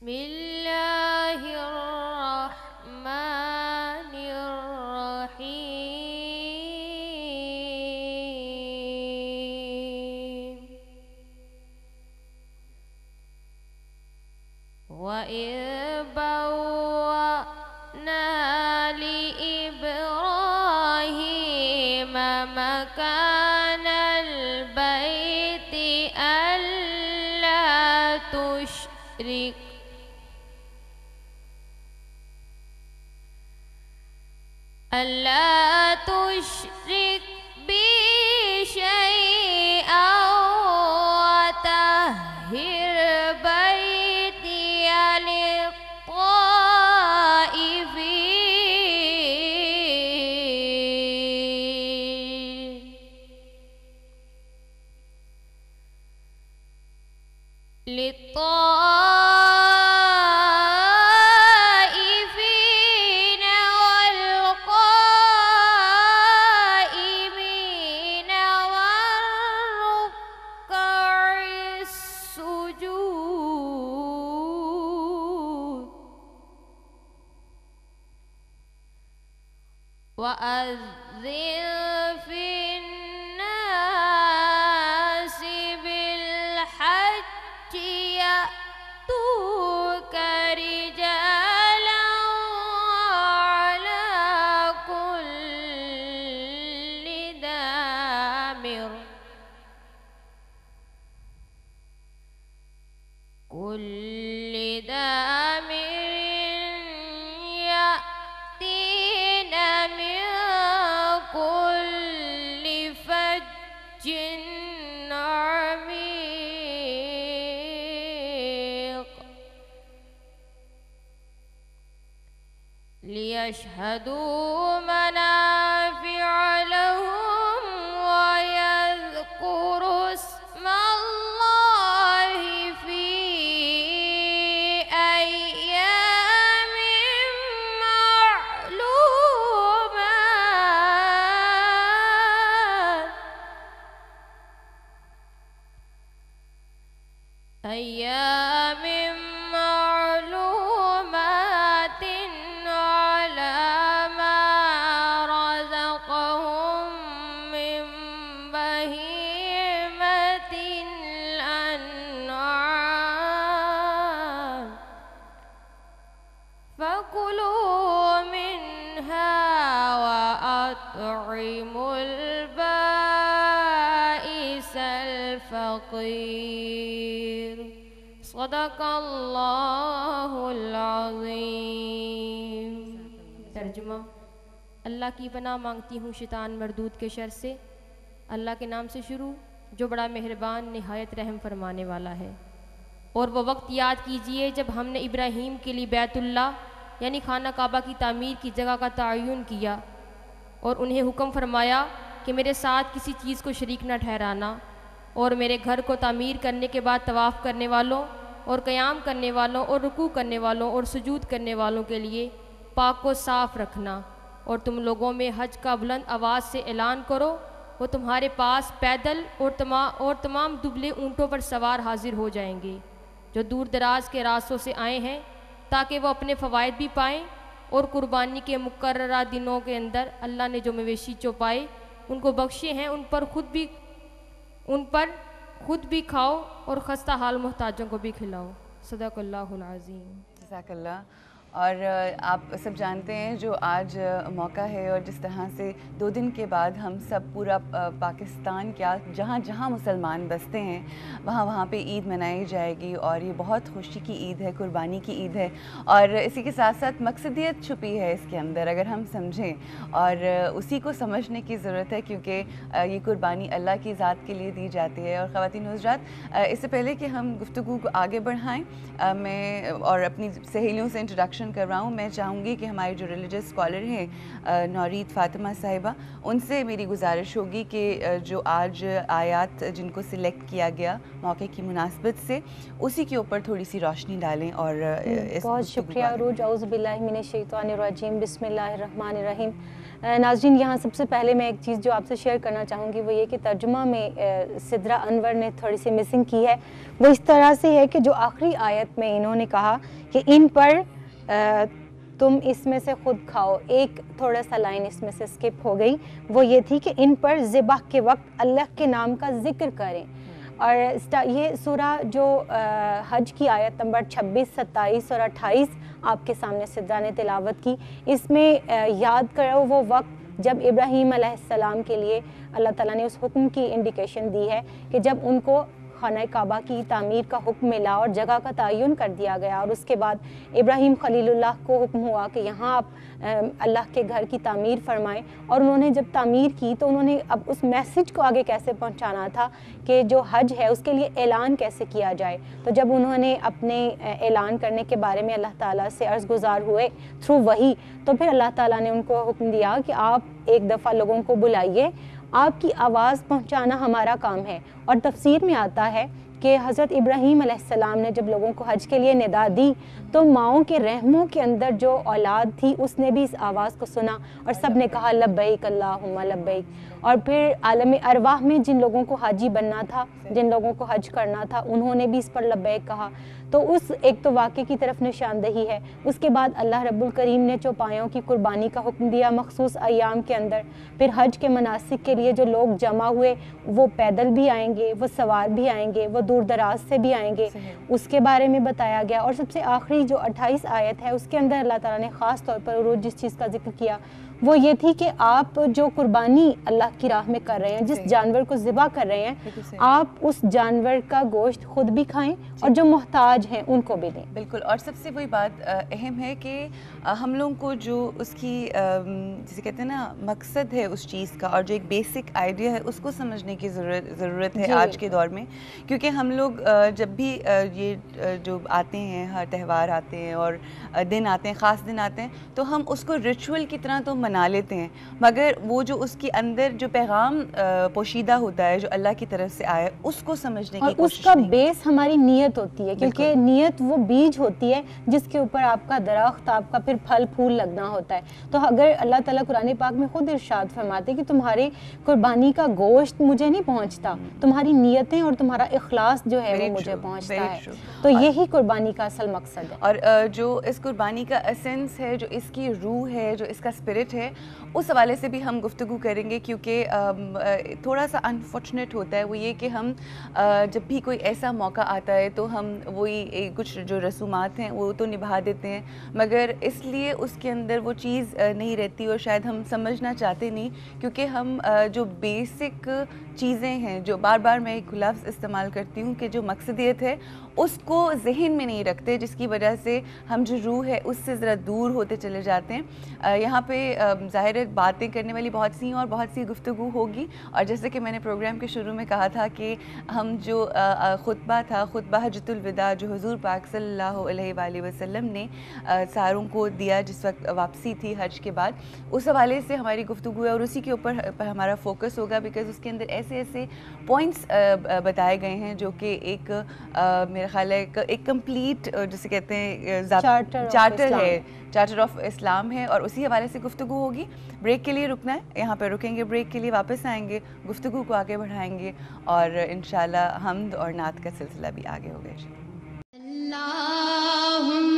الله الرحمن الرحيم وإذ بوأنا لإبراهيم مكان البيت ألا تشرك بي شيئا وطهر بيتي للطائفين والقائمين والركع السجود وأذن في الناس بالحج يأتوك رجالا وعلى كل دامر يأتين من كل فج عميق ليشهدوا منافع لهم ويذكروا اسم الله في أيام معلومات على ما رزقهم من بهيمة الأنعام فكلوا منها وأطعموا البائس الفقير صدق اللہ العظیم۔ ترجمہ: اللہ کی پناہ مانگتی ہوں شیطان مردود کے شر سے۔ اللہ کے نام سے شروع جو بڑا مہربان نہایت رحم فرمانے والا ہے۔ اور وہ وقت یاد کیجئے جب ہم نے ابراہیم کے لیے بیت اللہ یعنی خانہ کعبہ کی تعمیر کی جگہ کا تعین کیا اور انہیں حکم فرمایا کہ میرے ساتھ کسی چیز کو شریک نہ ٹھہرانا، اور میرے گھر کو تعمیر کرنے کے بعد طواف کرنے والوں اور قیام کرنے والوں اور رکوع کرنے والوں اور سجود کرنے والوں کے لیے پاک و صاف رکھنا، اور تم لوگوں میں حج کا بلند آواز سے اعلان کرو، وہ تمہارے پاس پیدل اور تمام دبلے اونٹوں پر سوار حاضر ہو جائیں گے جو دور دراز کے راستوں سے آئے ہیں، تاکہ وہ اپنے فوائد بھی پائیں، اور قربانی کے مقررہ دنوں کے اندر اللہ نے جو مویشی چوپائے ان کو بخشے ہیں ان پر خود بھی کھاؤ اور خستہ حال محتاجوں کو بھی کھلاؤ۔ صدق اللہ العظیم۔ جزاک اللہ۔ اور آپ سب جانتے ہیں جو آج موقع ہے اور جس طرح سے 2 دن کے بعد ہم سب پورا پاکستان کیا جہاں جہاں مسلمان بستے ہیں وہاں پہ عید منائی جائے گی، اور یہ بہت خوشی کی عید ہے، قربانی کی عید ہے، اور اسی کے ساتھ ساتھ مقصدیت چھپی ہے اس کے اندر اگر ہم سمجھیں، اور اسی کو سمجھنے کی ضرورت ہے کیونکہ یہ قربانی اللہ کی ذات کے لیے دی جاتی ہے۔ اور خواتین حضرات، اس سے پہلے کہ ہم گفتگو کو آگے بڑھائیں، میں اور اپنی سہیلیوں سے انٹروڈکشن روشن کرواؤں، میں چاہوں گی کہ ہماری جو ریلیجس اسکالر ہیں نورید فاطمہ صاحبہ، ان سے میری گزارش ہوگی کہ جو آج آیات جن کو سلیکٹ کیا گیا موقع کی مناسبت سے، اسی کے اوپر تھوڑی سی روشنی ڈالیں. اور بہت شکریہ عروج. اعوذ باللہ من الشیطان الرجیم، بسم اللہ الرحمن الرحیم. ناظرین، یہاں سب سے پہلے میں ایک چیز جو آپ سے شیئر کرنا چاہوں گی وہ یہ کہ ترجمہ میں سدرہ انور نے تھوڑی سی مسنگ کی ہے. وہ اس طرح سے ہے کہ جو آخری آیت میں انہوں نے کہا کہ ان پر تم اس میں سے خود کھاؤ، ایک تھوڑا سا لائن اس میں سے سکپ ہو گئی. وہ یہ تھی کہ ان پر ذبح کے وقت اللہ کے نام کا ذکر کریں. اور یہ سورہ جو حج کی آیت نمبر 26، 27 اور 28 آپ کے سامنے سدرہ نے تلاوت کی، اس میں یاد کرو وہ وقت جب ابراہیم علیہ السلام کے لیے اللہ تعالیٰ نے اس حکم کی انڈیکیشن دی ہے کہ جب ان کو خانہ کعبہ کی تعمیر کا حکم ملا اور جگہ کا تعین کر دیا گیا، اور اس کے بعد ابراہیم خلیل اللہ کو حکم ہوا کہ یہاں آپ اللہ کے گھر کی تعمیر فرمائیں. اور انہوں نے جب تعمیر کی تو انہوں نے اب اس میسج کو آگے کیسے پہنچانا تھا کہ جو حج ہے اس کے لیے اعلان کیسے کیا جائے. تو جب انہوں نے اپنے اعلان کرنے کے بارے میں اللہ تعالیٰ سے عرض گزار ہوئے تھرو وحی، تو پھر اللہ تعالیٰ نے ان کو حکم دیا کہ آپ ایک دفعہ لوگوں کو بلائیے، آپ کی آواز پہنچانا ہمارا کام ہے. اور تفسیر میں آتا ہے کہ حضرت ابراہیم علیہ السلام نے جب لوگوں کو حج کے لیے ندا دی تو ماؤں کے رحموں کے اندر جو اولاد تھی اس نے بھی اس آواز کو سنا اور سب نے کہا لبیک اللہم لبیک. اور پھر عالم ارواح میں جن لوگوں کو حاجی بننا تھا، جن لوگوں کو حج کرنا تھا، انہوں نے بھی اس پر لبیک کہا. تو اس ایک تو واقعے کی طرف نشاندہی ہے. اس کے بعد اللہ رب الکریم نے چوپایوں کی قربانی کا حکم دیا مخصوص ایام کے اندر. پھر حج کے مناسک کے لیے جو لوگ جمع ہوئے وہ پیدل بھی آئیں گے، وہ سوار بھی آئیں گے، وہ دور دراز سے بھی آئیں گے، اس کے بارے میں بتایا گیا. اور سب سے آخری جو 28 آیت ہے اس کے اندر اللہ تعالیٰ نے خاص طور پر روز جس چیز کا ذکر کیا وہ یہ تھی کہ آپ جو قربانی اللہ کی راہ میں کر رہے ہیں، جس جانور کو ذبح کر رہے ہیں، آپ اس جانور کا گوشت خود بھی کھائیں اور جو محتاج ہیں ان کو بھی دیں. بالکل. اور سب سے وہی بات اہم ہے کہ ہم لوگوں کو جو اس کی جسے کہتے ہیں نا مقصد ہے اس چیز کا اور جو ایک بیسک آئیڈیا ہے اس کو سمجھنے کی ضرورت ہے آج کے دور میں. کیونکہ ہم لوگ جب بھی یہ جو آتے ہیں، ہر تہوار آتے ہیں اور دن آتے ہیں، خاص دن آتے ہیں، تو ہم اس کو ریچول کی طرح تو منا لیتے ہیں، مگر وہ جو اس کے اندر جو پیغام پوشیدہ ہوتا ہے جو اللہ کی طرف سے آیا اس کو سمجھنے کی کوشش. اس کا بیس ہماری نیت ہوتی ہے، کیونکہ نیت وہ بیج ہوتی ہے جس کے اوپر آپ کا درخت، آپ کا پھر پھل پھول لگنا ہوتا ہے. تو اگر اللہ تعالیٰ قرآن پاک میں خود ارشاد فرماتے کہ تمہارے قربانی کا گوشت مجھے نہیں پہنچتا، تمہاری نیتیں اور تمہارا اخلاص جو ہے وہ مجھے پہنچتا ہے. تو یہی قربانی کا اصل مقصد ہے. اور جو اس قربانی کا اسنس ہے، جو اس کی روح ہے، جو اس کا اسپرٹ ہے، اس حوالے سے بھی ہم گفتگو کریں گے. کیونکہ تھوڑا سا انفارچونیٹ ہوتا ہے وہ یہ کہ ہم جب بھی کوئی ایسا موقع آتا ہے تو ہم وہی کچھ جو رسومات ہیں وہ تو نبھا دیتے ہیں، مگر اس لیے اس کے اندر وہ چیز نہیں رہتی اور شاید ہم سمجھنا چاہتے نہیں. کیونکہ ہم جو بیسک چیزیں ہیں، جو بار بار میں ایک لفظ استعمال کرتی ہوں کہ جو مقصدیت ہے اس کو ذہن میں نہیں رکھتے، جس کی وجہ سے ہم جو روح ہے اس سے ذرا دور ہوتے چلے جاتے ہیں. یہاں پہ ظاہر باتیں کرنے والی بہت سی اور بہت سی گفتگو ہوگی. اور جیسے کہ میں نے پروگرام کے شروع میں کہا تھا کہ ہم جو خطبہ تھا، خطبہ حجۃ الوداع جو حضور پاک صلی اللہ علیہ وآلہ وسلم نے ساروں کو دیا جس وقت واپسی تھی حج کے بعد، اس حوالے سے ہماری گفتگو ہے اور اسی کے اوپر ہمارا فوکس ہوگا. بیکاز اس کے اندر ایسے ایسے پوائنٹس بتائے گئے ہیں جو کہ ایک میرا خیال ہے ایک کمپلیٹ جسے کہتے ہیں چارٹر ہے، چارٹر آف اسلام ہے، اور اسی حوالے سے گفتگو ہوگی. بریک کے لیے رکنا ہے، یہاں پہ رکیں گے، بریک کے لیے واپس آئیں گے، گفتگو کو آگے بڑھائیں گے اور انشاءاللہ حمد اور نعت کا سلسلہ بھی آگے ہوگا. اللہم